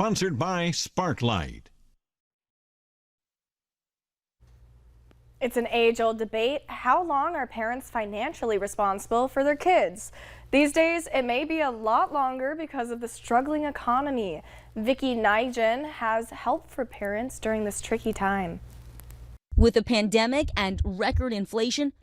sponsored by Sparklight. It's an age-old debate. How long are parents financially responsible for their kids? These days, it may be a lot longer because of the struggling economy. Vicki Nijgen has help for parents during this tricky time. With the pandemic and record inflation,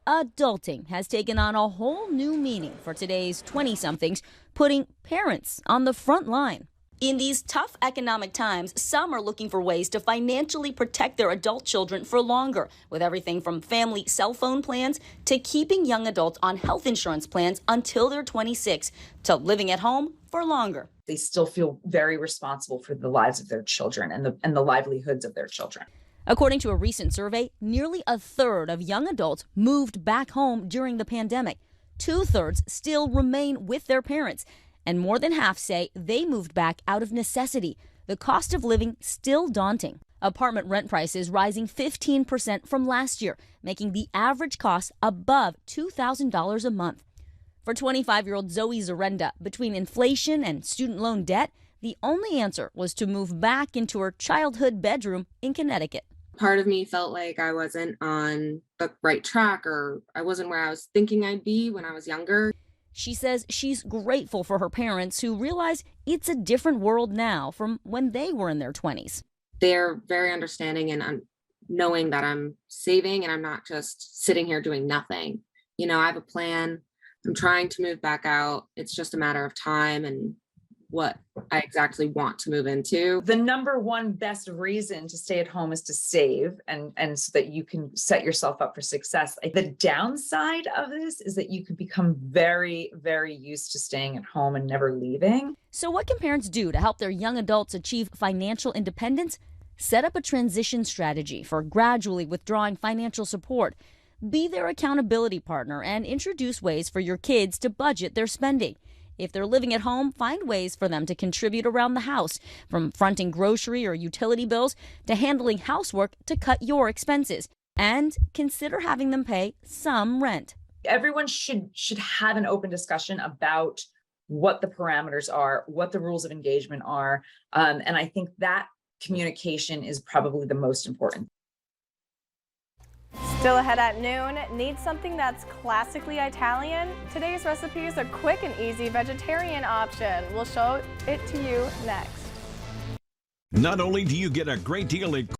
adulting has taken on a whole new meaning for today's 20-somethings, putting parents on the front line. In these tough economic times, some are looking for ways to financially protect their adult children for longer, with everything from family cell phone plans to keeping young adults on health insurance plans until they're 26, to living at home for longer. They still feel very responsible for the lives of their children and the livelihoods of their children. According to a recent survey, nearly a third of young adults moved back home during the pandemic. 2/3 still remain with their parents, and more than half say they moved back out of necessity. The cost of living still daunting. Apartment rent prices rising 15% from last year, making the average cost above $2,000 a month. For 25-year-old Zoe Zarenda, between inflation and student loan debt, the only answer was to move back into her childhood bedroom in Connecticut. Part of me felt like I wasn't on the right track, or I wasn't where I was thinking I'd be when I was younger. She says she's grateful for her parents who realize it's a different world now from when they were in their 20s. They're very understanding and knowing that I'm saving and I'm not just sitting here doing nothing. You know, I have a plan. I'm trying to move back out. It's just a matter of time and what I exactly want to move into. The number one best reason to stay at home is to save and so that you can set yourself up for success. The downside of this is that you could become very, very used to staying at home and never leaving. So what can parents do to help their young adults achieve financial independence? Set up a transition strategy for gradually withdrawing financial support. Be their accountability partner and introduce ways for your kids to budget their spending. If they're living at home, find ways for them to contribute around the house, from fronting grocery or utility bills to handling housework to cut your expenses. And consider having them pay some rent. Everyone should have an open discussion about what the parameters are, what the rules of engagement are. And I think that communication is probably the most important. Still ahead at noon, need something that's classically Italian? Today's recipe is a quick and easy vegetarian option. We'll show it to you next. Not only do you get a great deal at